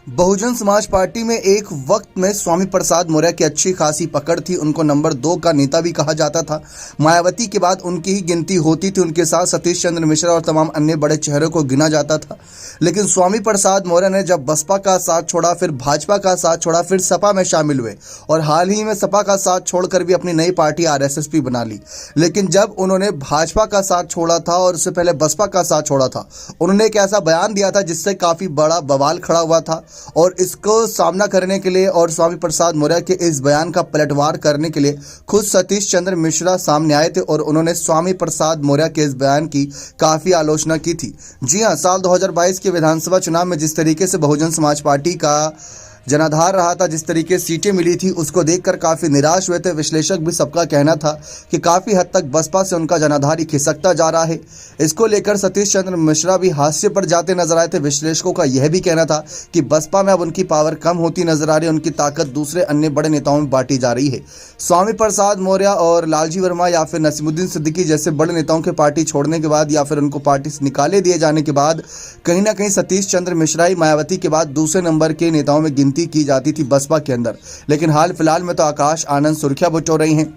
Bahujan Samaj party में एक वक्त में स्वामी प्रसाद मौर्य की अच्छी खासी पकड़ थी। उनको नंबर 2 का नेता भी कहा जाता था। मायावती के बाद उनकी ही गिनती होती थी। उनके साथ सतीश चंद्र मिश्रा और तमाम अन्य बड़े चेहरों को गिना जाता था। लेकिन स्वामी प्रसाद मौर्य ने जब बसपा का साथ छोड़ा, फिर भाजपा का साथ छोड़ा, फिर सपा में शामिल हुए और हाल ही में सपा का साथ छोड़कर भी अपनी नई पार्टी आरएसएस भी बना ली। लेकिन जब उन्होंने भाजपा का साथ छोड़ा था और उससे पहले बसपा का साथ छोड़ा था, उन्होंने एक ऐसा बयान दिया था जिससे काफी बड़ा बवाल खड़ा हुआ था। और इसको सामना करने के लिए और स्वामी प्रसाद मौर्य के इस बयान का पलटवार करने के लिए खुद सतीश चंद्र मिश्रा सामने आए थे और उन्होंने स्वामी प्रसाद मौर्य के इस बयान की काफी आलोचना की थी। जी हां, साल 2022 के विधानसभा चुनाव में जिस तरीके से बहुजन समाज पार्टी का जनाधार रहा था, जिस तरीके से सीटें मिली थी, उसको देखकर काफ़ी निराश हुए थे। विश्लेषक भी सबका कहना था कि काफ़ी हद तक बसपा से उनका जनाधार ही खिसकता जा रहा है। इसको लेकर सतीश चंद्र मिश्रा भी हास्य पर जाते नजर आए थे। विश्लेषकों का यह भी कहना था कि बसपा में अब उनकी पावर कम होती नजर आ रही है, उनकी ताकत दूसरे अन्य बड़े नेताओं में बांटी जा रही है। स्वामी प्रसाद मौर्य और लालजी वर्मा या फिर नसीमुद्दीन सिद्दीकी जैसे बड़े नेताओं के पार्टी छोड़ने के बाद या फिर उनको पार्टी से निकाले दिए जाने के बाद कहीं ना कहीं सतीश चंद्र मिश्रा ही मायावती के बाद दूसरे नंबर के नेताओं में गिनती की जाती थी बसपा के अंदर। लेकिन हाल फिलहाल में तो आकाश आनंद सुर्खियां बटोर रही हैं।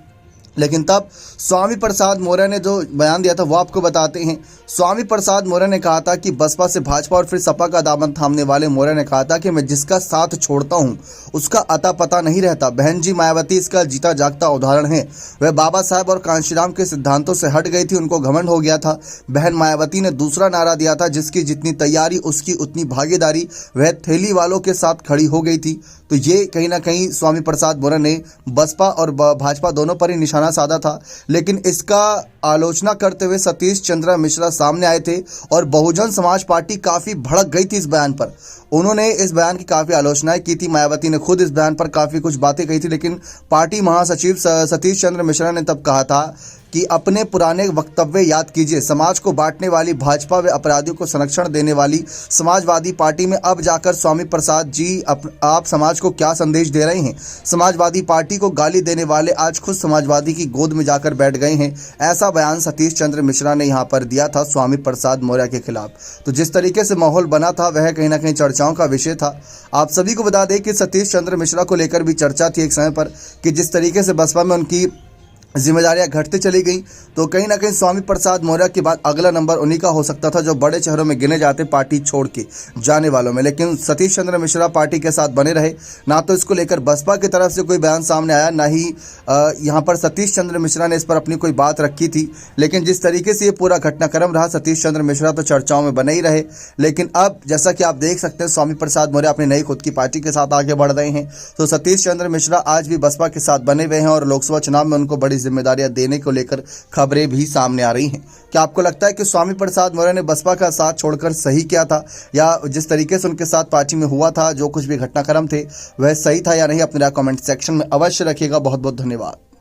लेकिन तब स्वामी प्रसाद मौर्य ने जो बयान दिया था वो आपको बताते हैं। स्वामी प्रसाद मौर्य ने कहा था कि बसपा से भाजपा और फिर सपा का दामन थामने वाले मौर्य ने कहा था कि मैं जिसका साथ छोड़ता हूं उसका अता पता नहीं रहता। बहन जी मायावती इसका जीता जागता उदाहरण है। वह बाबा साहब और कांशीराम के सिद्धांतों से हट गई थी, उनको घमंड हो गया था। बहन मायावती ने दूसरा नारा दिया था, जिसकी जितनी तैयारी उसकी उतनी भागीदारी। वह थैली वालों के साथ खड़ी हो गई थी। तो ये कहीं ना कहीं स्वामी प्रसाद मौर्य ने बसपा और भाजपा दोनों पर ही निशाना साधा था। लेकिन इसका आलोचना करते हुए सतीश चंद्र मिश्रा सामने आए थे और बहुजन समाज पार्टी काफी भड़क गई थी इस बयान पर। उन्होंने इस बयान की काफी आलोचनाएं की थी। मायावती ने खुद इस बयान पर काफी कुछ बातें कही थी। लेकिन पार्टी महासचिव सतीश चंद्र मिश्रा ने तब कहा था कि अपने पुराने वक्तव्य याद कीजिए। समाज को बांटने वाली भाजपा व अपराधियों को संरक्षण देने वाली समाजवादी पार्टी में अब जाकर स्वामी प्रसाद जी आप समाज को क्या संदेश दे रहे हैं। समाजवादी पार्टी को गाली देने वाले आज खुद समाजवादी की गोद में जाकर बैठ गए हैं। ऐसा बयान सतीश चंद्र मिश्रा ने यहाँ पर दिया था स्वामी प्रसाद मौर्य के खिलाफ। तो जिस तरीके से माहौल बना था वह कहीं ना कहीं चर्चाओं का विषय था। आप सभी को बता दें कि सतीश चंद्र मिश्रा को लेकर भी चर्चा थी एक समय पर कि जिस तरीके से बसपा में उनकी जिम्मेदारियां घटती चली गई, तो कहीं ना कहीं स्वामी प्रसाद मौर्य के बाद अगला नंबर उन्हीं का हो सकता था जो बड़े शहरों में गिने जाते पार्टी छोड़ के जाने वालों में। लेकिन सतीश चंद्र मिश्रा पार्टी के साथ बने रहे। ना तो इसको लेकर बसपा की तरफ से कोई बयान सामने आया, ना ही यहाँ पर सतीश चंद्र मिश्रा ने इस पर अपनी कोई बात रखी थी। लेकिन जिस तरीके से ये पूरा घटनाक्रम रहा, सतीश चंद्र मिश्रा तो चर्चाओं में बने ही रहे। लेकिन अब जैसा कि आप देख सकते हैं, स्वामी प्रसाद मौर्य अपनी नई खुद की पार्टी के साथ आगे बढ़ रहे हैं। तो सतीश चंद्र मिश्रा आज भी बसपा के साथ बने हुए हैं और लोकसभा चुनाव में उनको बड़ी जिम्मेदारियां देने को लेकर खबरें भी सामने आ रही हैं। क्या आपको लगता है कि स्वामी प्रसाद मौर्य ने बसपा का साथ छोड़कर सही किया था, या जिस तरीके से उनके साथ पार्टी में हुआ था, जो कुछ भी घटनाक्रम थे, वह सही था या नहीं? अपने कमेंट सेक्शन में अवश्य रखिएगा। बहुत बहुत धन्यवाद।